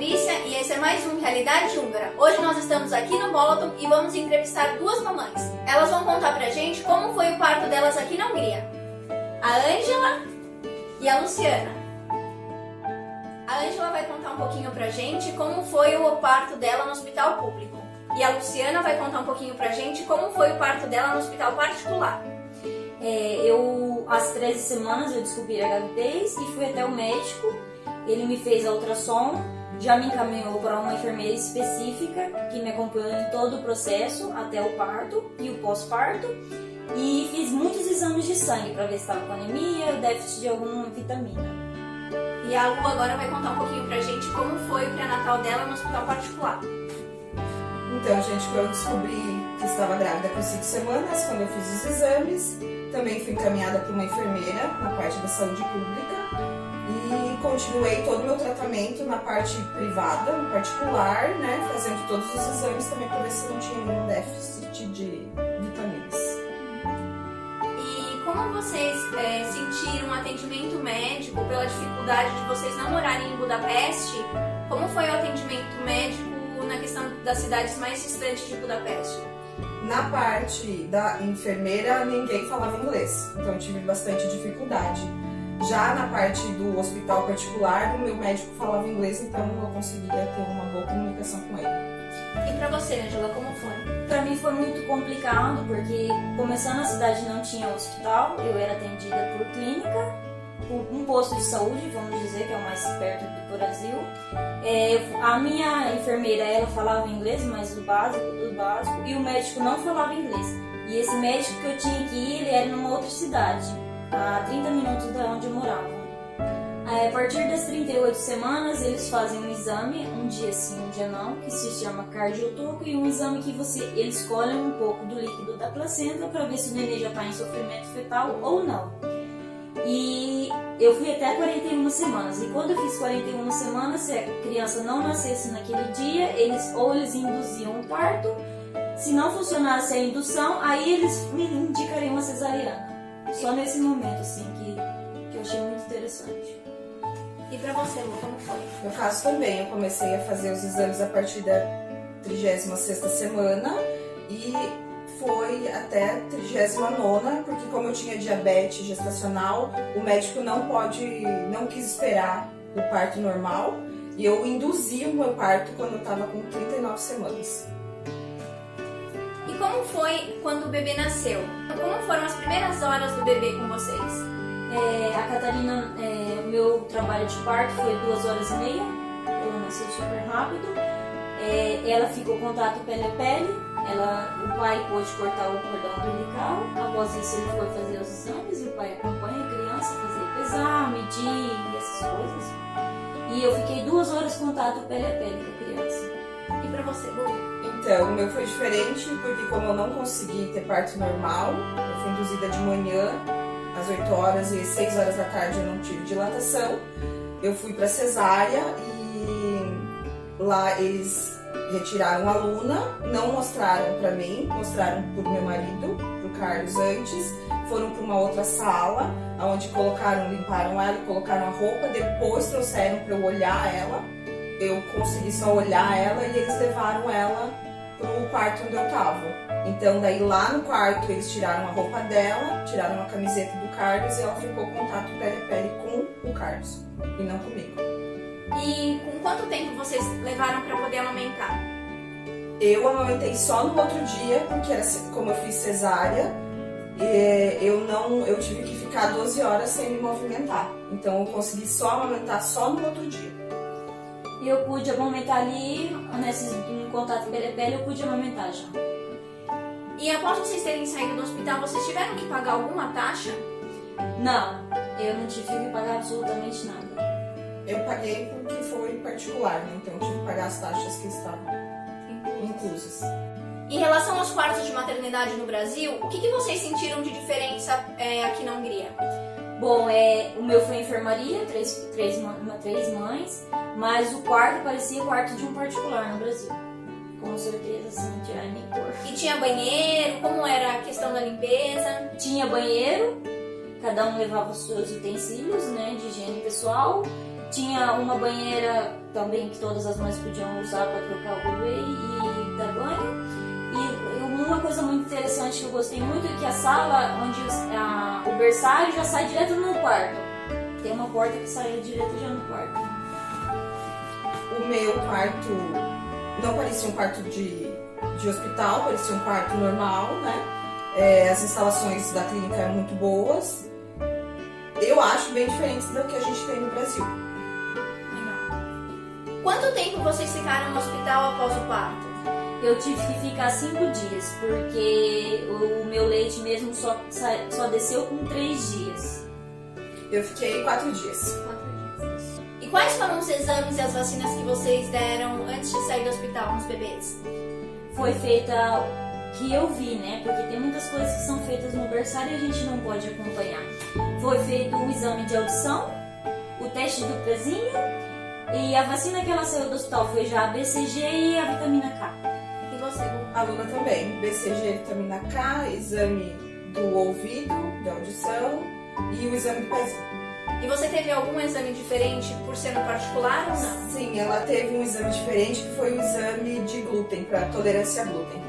Patrícia e esse é mais um Realidade Húngara. Hoje nós estamos aqui no Boloton e vamos entrevistar duas mamães. Elas vão contar pra gente como foi o parto delas aqui na Hungria. A Ângela e a Luciana. A Ângela vai contar um pouquinho pra gente como foi o parto dela no hospital público. E a Luciana vai contar um pouquinho pra gente como foi o parto dela no hospital particular. Às 13 semanas eu descobri a gravidez e fui até o médico. Ele me fez a ultrassom, já me encaminhou para uma enfermeira específica que me acompanhou em todo o processo, até o parto e o pós-parto. E fiz muitos exames de sangue para ver se estava com anemia, déficit de alguma vitamina. E a Lu agora vai contar um pouquinho pra gente como foi o pré-natal dela no hospital particular. Então, gente, quando eu descobri que estava grávida com 5 semanas, quando eu fiz os exames, também fui encaminhada por uma enfermeira na parte da saúde pública e continuei todo o meu tratamento na parte privada, no particular, né, fazendo todos os exames também para ver se não tinha nenhum déficit de vitaminas. E como vocês sentiram o atendimento médico pela dificuldade de vocês não morarem em Budapeste? Como foi o atendimento médico na questão das cidades mais distantes de Budapeste? Na parte da enfermeira, ninguém falava inglês, então eu tive bastante dificuldade. Já na parte do hospital particular, o meu médico falava inglês, então eu conseguia ter uma boa comunicação com ele. E pra você, Ângela, como foi? Para mim foi muito complicado, porque começando na cidade não tinha hospital, eu era atendida por clínica, por um posto de saúde, vamos dizer, que é o mais perto do Brasil. A minha enfermeira, ela falava inglês, mas do básico, e o médico não falava inglês. E esse médico que eu tinha que ir, ele era numa outra cidade, a 30 minutos da onde eu morava. A partir das 38 semanas, eles fazem um exame, um dia sim, um dia não, que se chama cardiotoco, e um exame que eles colhem um pouco do líquido da placenta para ver se o nenê já está em sofrimento fetal ou não. E eu fui até 41 semanas, e quando eu fiz 41 semanas, se a criança não nascesse naquele dia, eles induziam o parto. Se não funcionasse a indução, aí eles me indicariam uma cesariana. Só nesse momento, assim, que eu achei muito interessante. E pra você, Lu, como foi? No caso também, eu comecei a fazer os exames a partir da 36ª semana e foi até 39ª, porque como eu tinha diabetes gestacional, o médico não quis esperar o parto normal e eu induzi o meu parto quando eu estava com 39 semanas. E como foi quando o bebê nasceu? Como foram as primeiras horas do bebê com vocês? A Catarina, meu trabalho de parto foi 2h30, ela nasceu super rápido. Ela ficou contato pele a pele, o pai pôde cortar o cordão umbilical. Após isso ele foi fazer os exames, o pai acompanha a criança, fazer pesar, medir e essas coisas. E eu fiquei 2 horas contato pele a pele com a criança. E pra você, Lu? Então, o meu foi diferente, porque como eu não consegui ter parto normal, eu fui induzida de manhã, às 8 horas e às 6 horas da tarde eu não tive dilatação. Eu fui para cesárea e lá eles retiraram a Luna, não mostraram para mim, mostraram pro meu marido, pro Carlos antes, foram para uma outra sala, onde limparam ela e colocaram a roupa, depois trouxeram para eu olhar ela, eu consegui só olhar ela e eles levaram ela pro quarto onde eu tava. Então daí lá no quarto eles tiraram a roupa dela, tiraram a camiseta do Carlos e ela ficou contato pele a pele com o Carlos e não comigo. E com quanto tempo vocês levaram para poder amamentar? Eu amamentei só no outro dia, porque como eu fiz cesárea, eu tive que ficar 12 horas sem me movimentar. Então eu consegui só amamentar só no outro dia. E eu pude amamentar ali, em contato pele a pele, eu pude amamentar já. E após vocês terem saído do hospital, vocês tiveram que pagar alguma taxa? Não, eu não tive que pagar absolutamente nada. Eu paguei porque foi particular, né? Então eu tive que pagar as taxas que estavam inclusas. Em relação aos quartos de maternidade no Brasil, o que vocês sentiram de diferença aqui na Hungria? Bom, o meu foi enfermaria, três mães, mas o quarto parecia quarto de um particular no Brasil. Com certeza, sem tirar nem pôr. E tinha banheiro? Como era a questão da limpeza? Tinha banheiro, cada um levava os seus utensílios, né, de higiene pessoal. Tinha uma banheira também que todas as mães podiam usar para trocar o bebê e dar banho. E uma coisa muito interessante que eu gostei muito é que a sala onde o berçário já sai direto no quarto. Tem uma porta que sai direto já no quarto. O meu quarto não parecia um quarto de hospital, parecia um quarto normal, né? As instalações da clínica eram muito boas. Eu acho bem diferentes do que a gente tem no Brasil. Legal. Quanto tempo vocês ficaram no hospital após o parto? Eu tive que ficar 5 dias, porque o meu leite mesmo só desceu com 3 dias. Eu fiquei 4 dias. 4 dias. E quais foram os exames e as vacinas que vocês deram antes de sair do hospital nos bebês? Foi feita que eu vi, né? Porque tem muitas coisas que são feitas no berçário e a gente não pode acompanhar. Foi feito o exame de audição, o teste do pezinho e a vacina que ela saiu do hospital foi já a BCG e a vitamina K. E você, Lu? A Luna também. BCG, vitamina K, exame do ouvido, da audição e o exame do pezinho. E você teve algum exame diferente por ser no particular ou não? Sim, ela teve um exame diferente que foi o exame de glúten, para tolerância a glúten.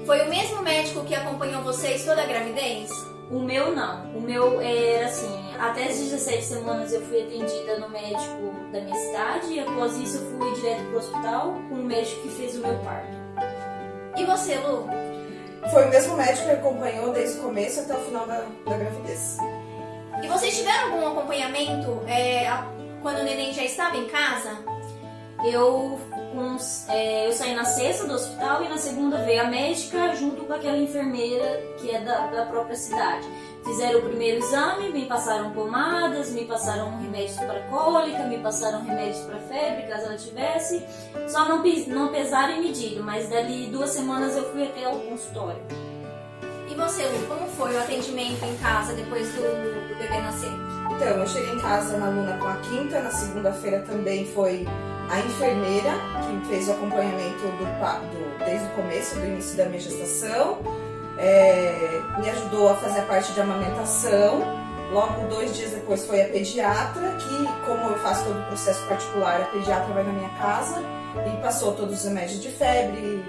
Foi o mesmo médico que acompanhou vocês toda a gravidez? O meu não. O meu era assim, até as 17 semanas eu fui atendida no médico da minha cidade e após isso eu fui direto pro hospital com o médico que fez o meu parto. E você, Lu? Foi o mesmo médico que acompanhou desde o começo até o final da gravidez. E vocês tiveram algum acompanhamento quando o neném já estava em casa? Eu saí na sexta do hospital e na segunda veio a médica junto com aquela enfermeira que é da própria cidade. Fizeram o primeiro exame, me passaram pomadas, me passaram remédios para cólica, me passaram remédios para febre, caso ela tivesse. Só não pesaram e mediram, mas dali 2 semanas eu fui até o consultório. E você, Lu, como foi o atendimento em casa depois do bebê nascer? Então, eu cheguei em casa na Luna com a quinta, na segunda-feira também foi a enfermeira que fez o acompanhamento desde o começo, do início da minha gestação. Me ajudou a fazer a parte de amamentação. Logo 2 dias depois foi a pediatra, que como eu faço todo o processo particular, a pediatra vai na minha casa e passou todos os remédios de febre,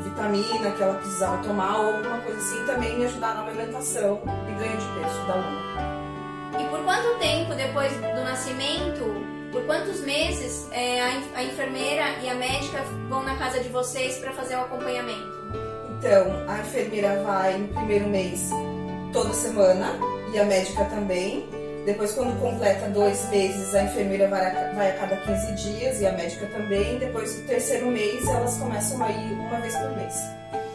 vitamina que ela precisava tomar ou alguma coisa assim, também me ajudar na amamentação e ganho de peso da Luna. E por quanto tempo depois do nascimento, por quantos meses a enfermeira e a médica vão na casa de vocês para fazer o acompanhamento? Então, a enfermeira vai no primeiro mês toda semana e a médica também. Depois, quando completa 2 meses, a enfermeira vai a cada 15 dias e a médica também. Depois do 3º mês, elas começam a ir uma vez por mês.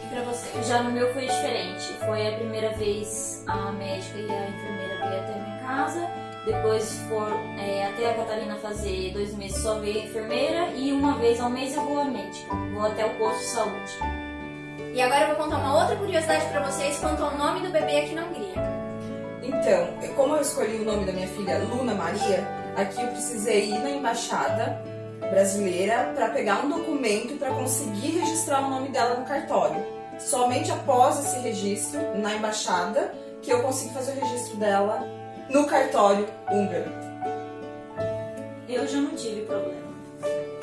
E pra você? Já no meu foi diferente. Foi a primeira vez a médica e a enfermeira veio até a minha casa. Depois até a Catarina fazer 2 meses só veio a enfermeira. E uma vez ao mês eu vou à médica. Vou até o posto de saúde. E agora eu vou contar uma outra curiosidade pra vocês quanto ao nome do bebê aqui na Hungria. Então, como eu escolhi o nome da minha filha Luna Maria, aqui eu precisei ir na embaixada brasileira para pegar um documento para conseguir registrar o nome dela no cartório. Somente após esse registro, na embaixada, que eu consegui fazer o registro dela no cartório húngaro. Eu já não tive problema.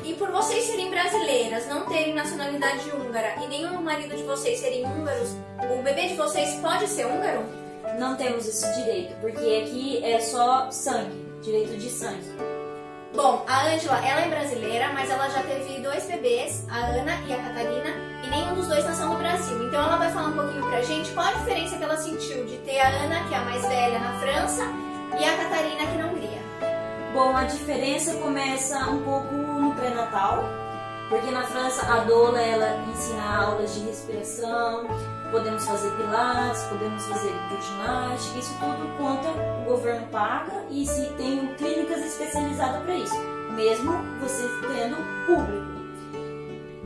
E por vocês serem brasileiras, não terem nacionalidade húngara e nenhum marido de vocês serem húngaros, o bebê de vocês pode ser húngaro? Não temos esse direito, porque aqui é só sangue, direito de sangue. Bom, a Ângela, ela é brasileira, mas ela já teve 2 bebês, a Ana e a Catarina, e nenhum dos 2 nasceu no Brasil. Então ela vai falar um pouquinho pra gente qual a diferença que ela sentiu de ter a Ana, que é a mais velha, na França, e a Catarina aqui na Hungria. Bom, a diferença começa um pouco no pré-natal, porque na França a doula ela ensina aulas de respiração, podemos fazer pilates, podemos fazer hidroginástica, isso tudo conta, o governo paga e se tem clínicas especializadas para isso, mesmo você tendo público.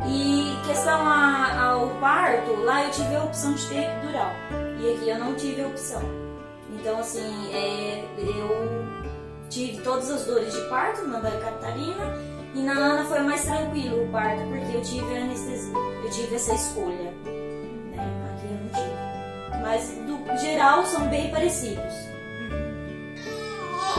E questão ao parto, lá eu tive a opção de ter epidural e aqui eu não tive a opção. Então assim, eu tive todas as dores de parto na da Catarina e na Ana foi mais tranquilo o parto porque eu tive a anestesia, eu tive essa escolha. Aqui eu não tive. Mas, do geral, são bem parecidos.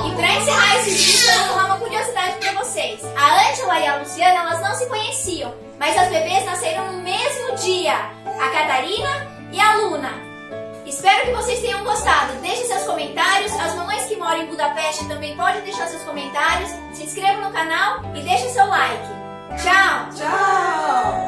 E pra encerrar esse antes disso, eu vou falar uma curiosidade pra vocês. A Ângela e a Luciana, elas não se conheciam, mas as bebês nasceram no mesmo dia. A Catarina e a Luna. Espero que vocês tenham gostado. Deixem seus comentários. As mamães que moram em Budapeste também podem deixar seus comentários. Se inscrevam no canal e deixem seu like. Tchau! Tchau!